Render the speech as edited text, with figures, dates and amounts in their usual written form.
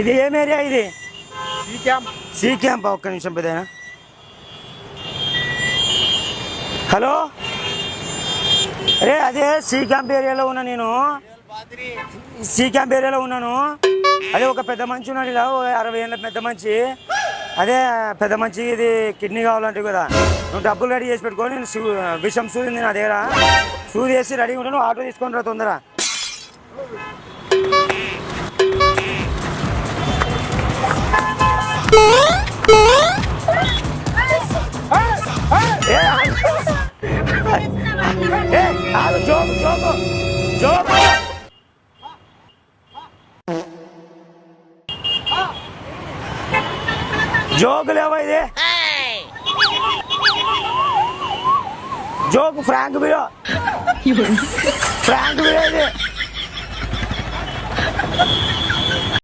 ఇది ఏం ఏరియా ఇది? C camp. ఒక్క నిమిషం పెద్దనా. హలో, అరే అదే సి క్యాంప్ ఏరియాలో ఉన్నా నేను. సి క్యాంప్ ఏరియాలో ఉన్నాను. అదే ఒక పెద్ద మంచి ఉన్నాడు ఇలా, 60 ఏళ్ళ పెద్ద మంచి. అదే పెద్ద మంచి ఇది కిడ్నీ కావాలంటే కదా, నువ్వు డబ్బులు రెడీ చేసి పెట్టుకో. నేను విషం సూది నా దగ్గర, సూది వేసి రెడీగా ఉంటాను. ఆటో తీసుకొని రా తొందర. జోకు జోకు జోకు జోకు లేవా ఇది? Joke prank video, prank video ఇది.